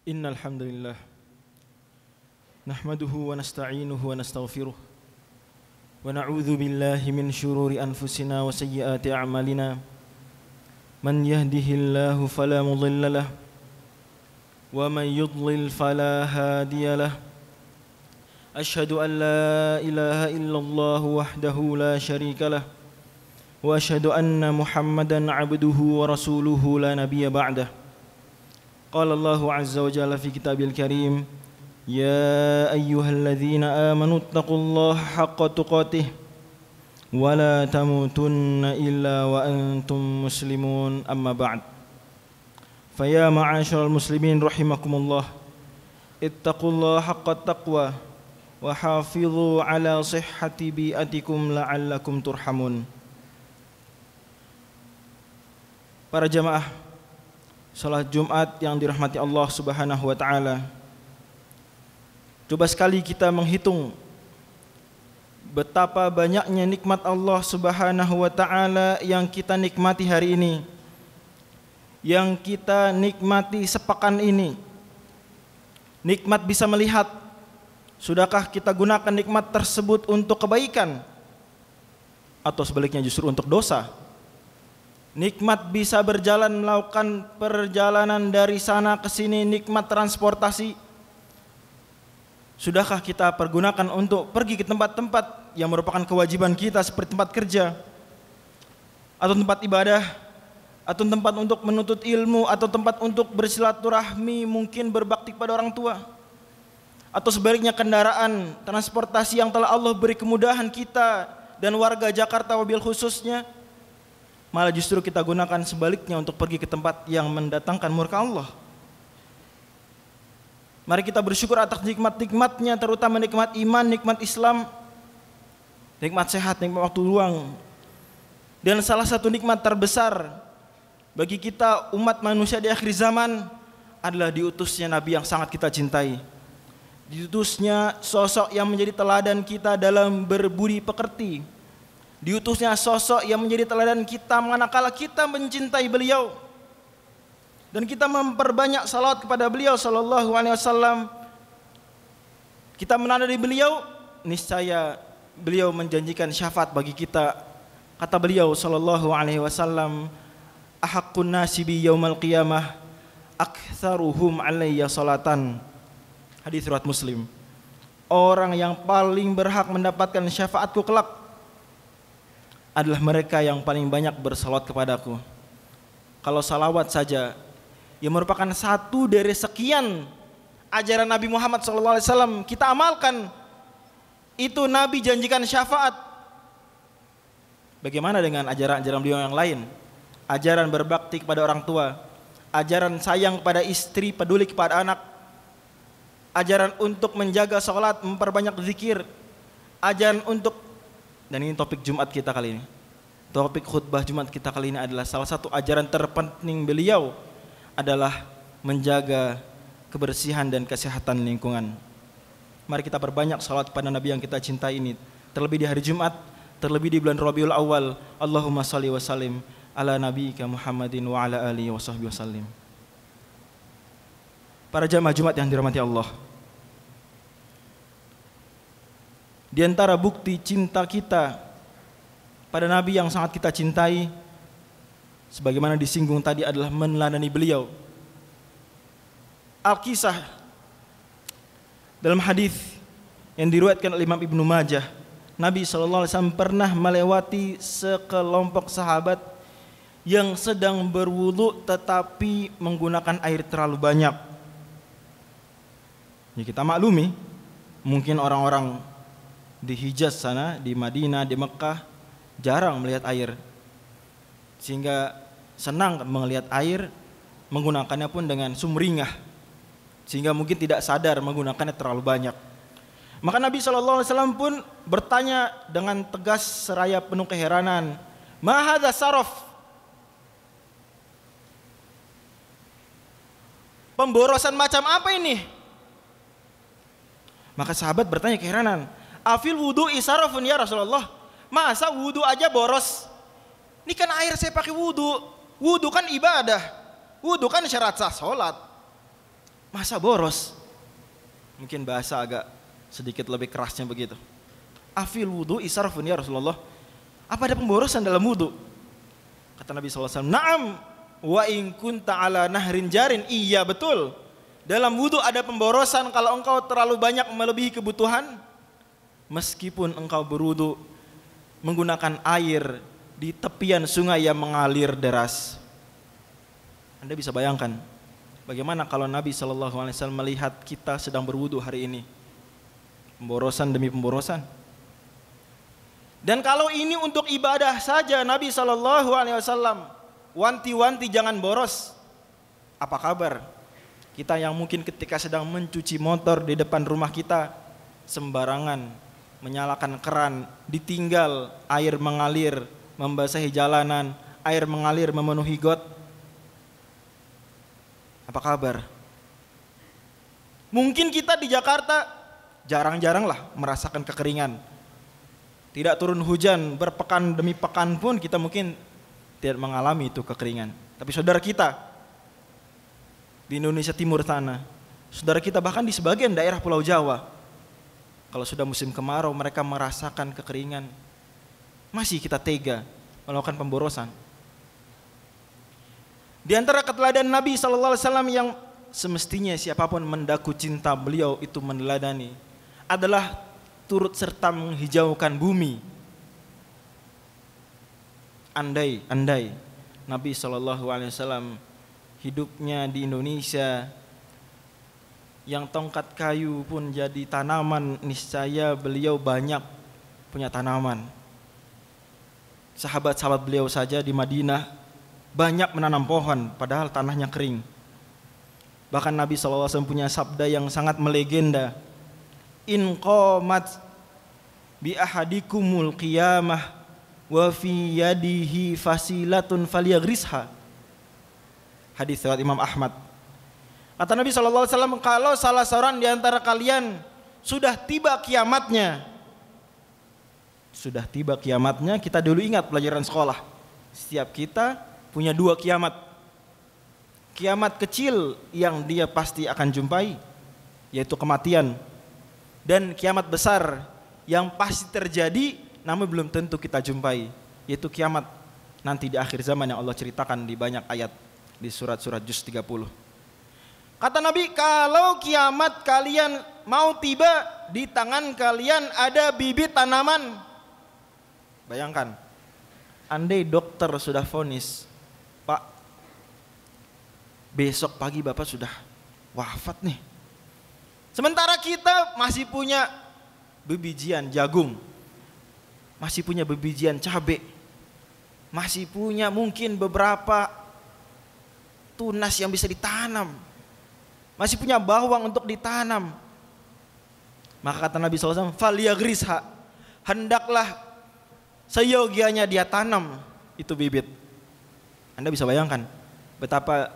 Innal hamdalillah nahmaduhu wa nasta'inuhu wa nastaghfiruh wa na'udzu billahi min shururi anfusina wa sayyiati a'malina man yahdihillahu fala mudilla lahu wa man yudlil fala hadiya lahu asyhadu an la ilaha illallah wahdahu la syarika lahu wa asyhadu anna Muhammadan 'abduhu wa rasuluhu la nabiyya ba'dah. Qala Allahu 'azza wa jalla fi kitabil karim, ya ayyuhalladzina amanu taqullaha haqqa tuqatih wa la tamutunna illa wa antum muslimun, amma ba'd. Faya ma'asyiral muslimin rahimakumullah, ittaqullaha haqqa taqwa wa hafidhu ala sihhati bi'atikum la'allakum turhamun. Para jamaah salat Jumat yang dirahmati Allah Subhanahu wa taala, coba sekali kita menghitung betapa banyaknya nikmat Allah Subhanahu wa taala yang kita nikmati hari ini, yang kita nikmati sepekan ini. Nikmat bisa melihat, sudahkah kita gunakan nikmat tersebut untuk kebaikan atau sebaliknya justru untuk dosa? Nikmat bisa berjalan, melakukan perjalanan dari sana ke sini, nikmat transportasi. Sudahkah kita pergunakan untuk pergi ke tempat-tempat yang merupakan kewajiban kita seperti tempat kerja, atau tempat ibadah, atau tempat untuk menuntut ilmu, atau tempat untuk bersilaturahmi, mungkin berbakti kepada orang tua, atau sebaliknya kendaraan transportasi yang telah Allah beri kemudahan kita dan warga Jakarta wabil khususnya, malah justru kita gunakan sebaliknya untuk pergi ke tempat yang mendatangkan murka Allah. Mari kita bersyukur atas nikmat-nikmatnya, terutama nikmat iman, nikmat Islam, nikmat sehat, nikmat waktu luang. Dan salah satu nikmat terbesar bagi kita umat manusia di akhir zaman adalah diutusnya Nabi yang sangat kita cintai. Diutusnya sosok yang menjadi teladan kita dalam berbudi pekerti. Diutusnya sosok yang menjadi teladan kita manakala kita mencintai beliau dan kita memperbanyak salawat kepada beliau sallallahu alaihi wasallam. Kita menandai beliau, niscaya beliau menjanjikan syafaat bagi kita. Kata beliau sallallahu alaihi wasallam, ahaqqun nasi bi yaumal qiyamah aktsaruhum alayya salatan. Hadis riwayat Muslim. Orang yang paling berhak mendapatkan syafaatku kelak adalah mereka yang paling banyak bersalawat kepadaku. Kalau salawat saja yang merupakan satu dari sekian ajaran Nabi Muhammad SAW kita amalkan, itu Nabi janjikan syafaat. Bagaimana dengan ajaran-ajaran beliau yang lain? Ajaran berbakti kepada orang tua, ajaran sayang kepada istri, peduli kepada anak, ajaran untuk menjaga sholat, memperbanyak zikir, ajaran untuk, dan ini topik Jumat kita kali ini, topik khutbah Jumat kita kali ini adalah salah satu ajaran terpenting beliau adalah menjaga kebersihan dan kesehatan lingkungan. Mari kita perbanyak salat pada Nabi yang kita cintai ini, terlebih di hari Jumat, terlebih di bulan Rabiul Awal. Allahumma shalli wa sallim ala nabiyyika Muhammadin wa ala alihi wa sahbihi wasallim. Para jamaah Jumat yang dirahmati Allah, di antara bukti cinta kita pada Nabi yang sangat kita cintai, sebagaimana disinggung tadi, adalah meneladani beliau. Al-Kisah dalam hadis yang diriwayatkan oleh Imam Ibnu Majah, Nabi SAW pernah melewati sekelompok sahabat yang sedang berwudu tetapi menggunakan air terlalu banyak. Ya, kita maklumi, mungkin orang-orang di Hijaz sana, di Madinah, di Mekah jarang melihat air, sehingga senang melihat air, menggunakannya pun dengan sumringah, sehingga mungkin tidak sadar menggunakannya terlalu banyak. Maka Nabi SAW pun bertanya dengan tegas seraya penuh keheranan, ma hadza saraf? Pemborosan macam apa ini? Maka sahabat bertanya keheranan, afil wudu isarafun ya Rasulullah, masa wudu aja boros? Ini kan air saya pakai wudu, wudu kan ibadah, wudu kan syarat sah sholat. Masa boros? Mungkin bahasa agak sedikit lebih kerasnya begitu. Afil wudu isarfun ya Rasulullah. Apa ada pemborosan dalam wudu? Kata Nabi SAW, na'am wa in kunta ala nahrin jarin. Iya betul. Dalam wudu ada pemborosan kalau engkau terlalu banyak melebihi kebutuhan. Meskipun engkau berwudu menggunakan air di tepian sungai yang mengalir deras. Anda bisa bayangkan bagaimana kalau Nabi SAW melihat kita sedang berwudu hari ini. Pemborosan demi pemborosan. Dan kalau ini untuk ibadah saja, Nabi SAW wanti-wanti jangan boros. Apa kabar kita yang mungkin ketika sedang mencuci motor di depan rumah kita sembarangan menyalakan keran, ditinggal air mengalir membasahi jalanan, air mengalir memenuhi got. Apa kabar? Mungkin kita di Jakarta jarang-jarang lah merasakan kekeringan. Tidak turun hujan berpekan demi pekan pun kita mungkin tidak mengalami itu kekeringan. Tapi saudara kita di Indonesia Timur sana, saudara kita bahkan di sebagian daerah Pulau Jawa, kalau sudah musim kemarau mereka merasakan kekeringan. Masih kita tega melakukan pemborosan. Di antara keteladanan Nabi SAW yang semestinya siapapun mendaku cinta beliau itu meneladani adalah turut serta menghijaukan bumi. Andai Nabi SAW hidupnya di Indonesia yang tongkat kayu pun jadi tanaman, niscaya beliau banyak punya tanaman. Sahabat-sahabat beliau saja di Madinah banyak menanam pohon padahal tanahnya kering. Bahkan Nabi SAW punya sabda yang sangat melegenda. In qamat bi ahadikumul qiyamah wa fi yadihi fasilatun falyagrisha. Hadis riwayat Imam Ahmad. Kata Nabi SAW, kalau salah seorang di antara kalian sudah tiba kiamatnya. Sudah tiba kiamatnya, kita dulu ingat pelajaran sekolah. Setiap kita punya dua kiamat. Kiamat kecil yang dia pasti akan jumpai, yaitu kematian. Dan kiamat besar yang pasti terjadi namun belum tentu kita jumpai, yaitu kiamat nanti di akhir zaman yang Allah ceritakan di banyak ayat di surat-surat Juz 30. Kata Nabi, kalau kiamat kalian mau tiba, di tangan kalian ada bibit tanaman. Bayangkan, andai dokter sudah vonis, Pak, besok pagi Bapak sudah wafat nih. Sementara kita masih punya bebijian jagung, masih punya bebijian cabai, masih punya mungkin beberapa tunas yang bisa ditanam, masih punya bawang untuk ditanam. Maka kata Nabi SAW, falyagrisha, hendaklah seyogianya dia tanam itu bibit. Anda bisa bayangkan betapa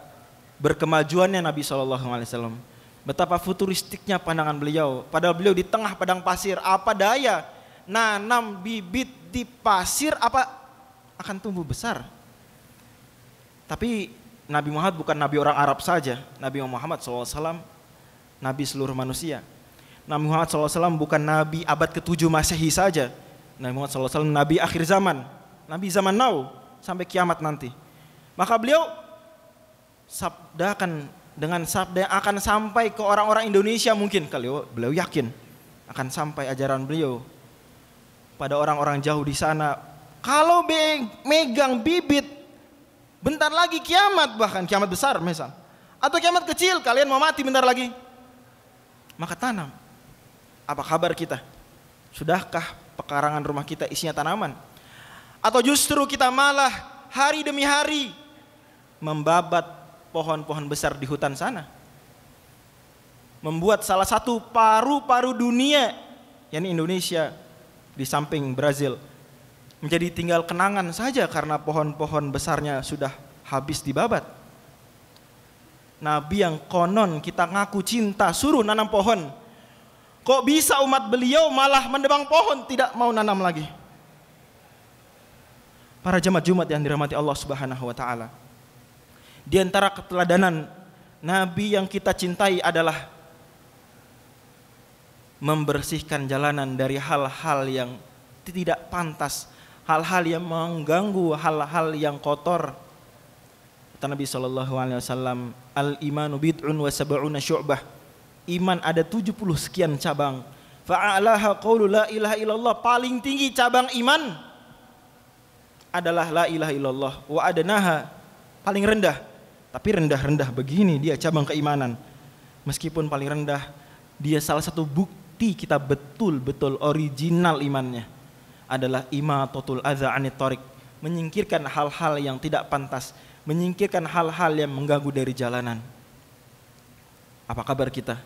berkemajuannya Nabi SAW, betapa futuristiknya pandangan beliau. Padahal beliau di tengah padang pasir, apa daya nanam bibit di pasir apa akan tumbuh besar. Tapi Nabi Muhammad bukan Nabi orang Arab saja. Nabi Muhammad SAW Nabi seluruh manusia. Nabi Muhammad SAW bukan Nabi abad ke-7 Masehi saja. Nabi Muhammad SAW Nabi akhir zaman, Nabi zaman now sampai kiamat nanti. Maka beliau sabdakan dengan sabda yang akan sampai ke orang-orang Indonesia, mungkin kalau beliau yakin akan sampai ajaran beliau pada orang-orang jauh di sana. Kalau megang bibit, bentar lagi kiamat, bahkan kiamat besar misal, atau kiamat kecil, kalian mau mati bentar lagi, maka tanam. Apa kabar kita? Sudahkah pekarangan rumah kita isinya tanaman? Atau justru kita malah hari demi hari membabat pohon-pohon besar di hutan sana, membuat salah satu paru-paru dunia, yakni Indonesia di samping Brazil, menjadi tinggal kenangan saja karena pohon-pohon besarnya sudah habis dibabat. Nabi yang konon kita ngaku cinta suruh nanam pohon, kok bisa umat beliau malah mendebang pohon, tidak mau nanam lagi? Para jemaat Jumat yang dirahmati Allah Subhanahu wa taala, di antara keteladanan Nabi yang kita cintai adalah membersihkan jalanan dari hal-hal yang tidak pantas, hal-hal yang mengganggu, hal-hal yang kotor. Kata Nabi SAW, al-imanu bid'un wa sab'una syu'bah. Iman ada 70 sekian cabang. Fa'alaha qawlu la ilaha illallah. Paling tinggi cabang iman adalah la ilaha illallah. Wa adanaha, paling rendah. Tapi rendah-rendah begini dia cabang keimanan. Meskipun paling rendah, dia salah satu bukti kita betul-betul original imannya adalah imatatul adza anit thariq, menyingkirkan hal-hal yang tidak pantas, menyingkirkan hal-hal yang mengganggu dari jalanan. Apa kabar kita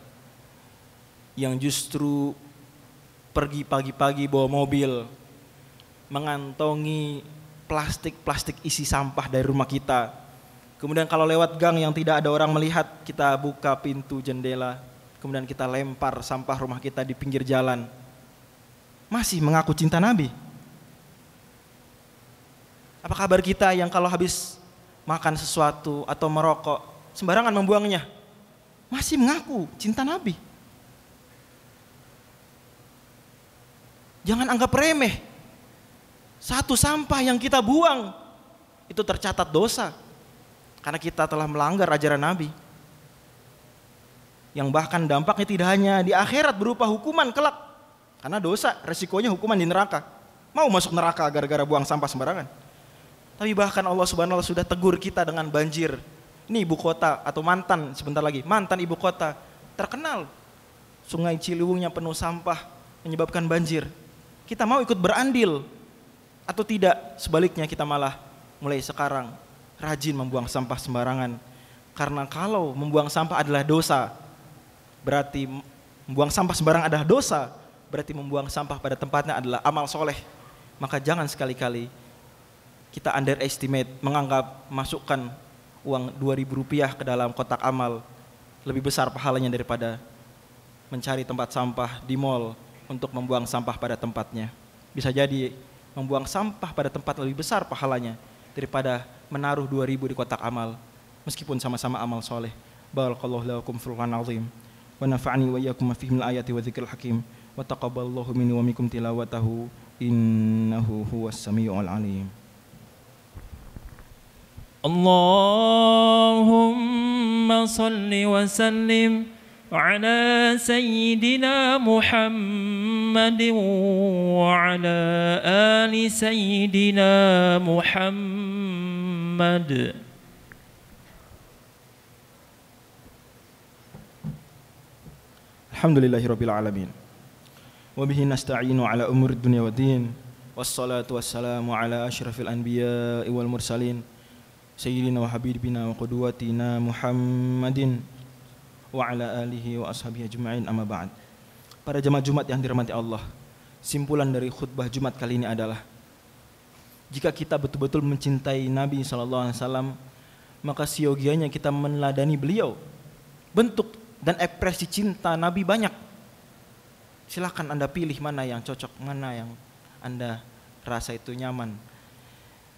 yang justru pergi pagi-pagi bawa mobil, mengantongi plastik-plastik isi sampah dari rumah kita. Kemudian kalau lewat gang yang tidak ada orang melihat, kita buka pintu jendela, kemudian kita lempar sampah rumah kita di pinggir jalan. Masih mengaku cinta Nabi. Apa kabar kita yang kalau habis makan sesuatu atau merokok sembarangan membuangnya? Masih mengaku cinta Nabi. Jangan anggap remeh. Satu sampah yang kita buang itu tercatat dosa, karena kita telah melanggar ajaran Nabi. Yang bahkan dampaknya tidak hanya di akhirat berupa hukuman kelak, karena dosa resikonya hukuman di neraka. Mau masuk neraka gara-gara buang sampah sembarangan. Tapi bahkan Allah Subhanahu wa taala sudah tegur kita dengan banjir. Ini ibu kota atau mantan, sebentar lagi mantan ibu kota terkenal, Sungai Ciliwungnya penuh sampah menyebabkan banjir. Kita mau ikut berandil atau tidak? Sebaliknya kita malah mulai sekarang rajin membuang sampah sembarangan. Karena kalau membuang sampah adalah dosa, berarti membuang sampah sembarangan adalah dosa, berarti membuang sampah pada tempatnya adalah amal soleh. Maka jangan sekali-kali kita underestimate, menganggap masukkan uang Rp2.000 ke dalam kotak amal lebih besar pahalanya daripada mencari tempat sampah di mal untuk membuang sampah pada tempatnya. Bisa jadi membuang sampah pada tempat lebih besar pahalanya daripada menaruh 2.000 di kotak amal, meskipun sama-sama amal soleh. Barakallahu lakum fil Qur'anil azim wa nafa'ani wa iyyakum fihi minal ayati wa dzikril hakim wa taqabbalallahu minni wa minkum tilawatahu innahu huwas samiul alim. Allahumma salli wa sallim ala sayyidina Muhammad wa ala ali sayyidina Muhammad. Alhamdulillahirabbil alamin. Wa bihi nasta'inu ala umuri dunya waddin. Wassalatu wassalamu ala asyrafil anbiya'i wal mursalin. Sayyidina wa habibina wa qudwatina Muhammadin wa ala alihi wa ashabihi ajma'in, amma ba'd. Para jemaah Jumat yang dirahmati Allah, simpulan dari khutbah Jumat kali ini adalah jika kita betul-betul mencintai Nabi SAW, maka siogianya kita meneladani beliau. Bentuk dan ekspresi cinta Nabi banyak. Silakan Anda pilih mana yang cocok, mana yang Anda rasa itu nyaman.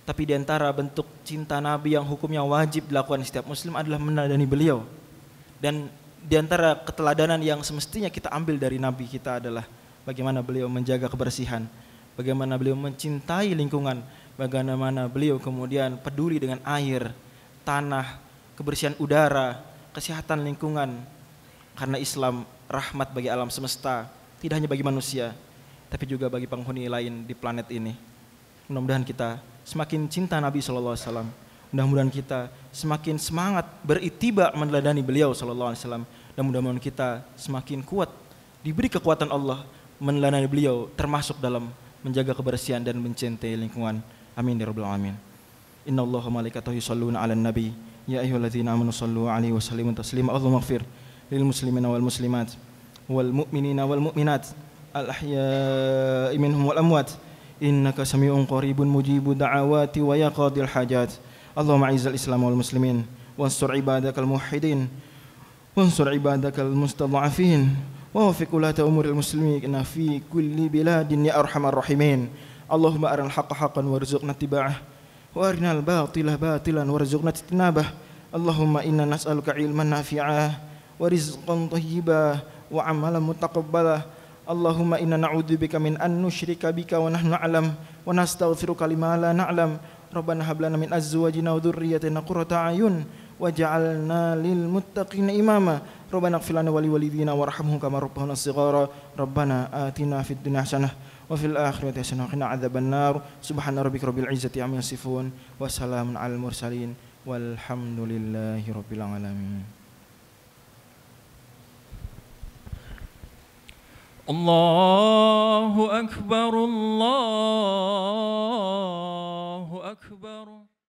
Tapi di antara bentuk cinta Nabi yang hukumnya wajib dilakukan setiap muslim adalah meneladani beliau. Dan di antara keteladanan yang semestinya kita ambil dari Nabi kita adalah bagaimana beliau menjaga kebersihan, bagaimana beliau mencintai lingkungan, bagaimana beliau kemudian peduli dengan air, tanah, kebersihan udara, kesehatan lingkungan. Karena Islam rahmat bagi alam semesta, tidak hanya bagi manusia, tapi juga bagi penghuni lain di planet ini. Mudah-mudahan kita semakin cinta Nabi SAW. Mudah-mudahan kita semakin semangat beritiba meneladani beliau SAW. Dan mudah-mudahan kita semakin kuat, diberi kekuatan Allah meneladani beliau, termasuk dalam menjaga kebersihan dan mencintai lingkungan. Amin ya rabbal alamin. Innallaha malaikatahu yusholluna 'alan nabi ya ayyuhalladzina amanu shallu 'alaihi wa sallimu taslima. Allahumma ighfir lil muslimina wal muslimat wal mu'minina wal mu'minat al ahya'i minhum wal amwat. Innaka sami'un qaribun mujibu da'awati wa yaqadil hajat. Allahumma a'izzal islam wal muslimin wansur ibadakal muwahhidin wansur ibadakal mustadha'afin wa waffiq ulata umuril muslimin fi kulli biladin ya arhamar rahimin. Allahumma arinal haqqa haqqan warzuqna ittiba'ah wa arinal batila batilan warzuqna ijtinabah. Allahumma inna nas'aluka ilman nafi'ah wa rizqan thayyiban wa amalan mutaqabbalah. Allahumma inna na'udzubika min an nusyrika bika wa nahnu na'lam wa nastaghfiruka lima la na'lam. Rabbana hab lana min azwajina wa dhurriyyatina qurrata a'yun waj'alna lil muttaqina imama. Rabbana ighfir lana wa liwalidina warhamhum kama rabbana shighara. Rabbana atina fid dunya hasanah wa fil akhirati hasanah wa qina adzabannar. Subhana rabbika rabbil izzati amma yasifun wa salamun alal mursalin walhamdulillahi rabbil alamin. Allahu akbar, Allahu akbar.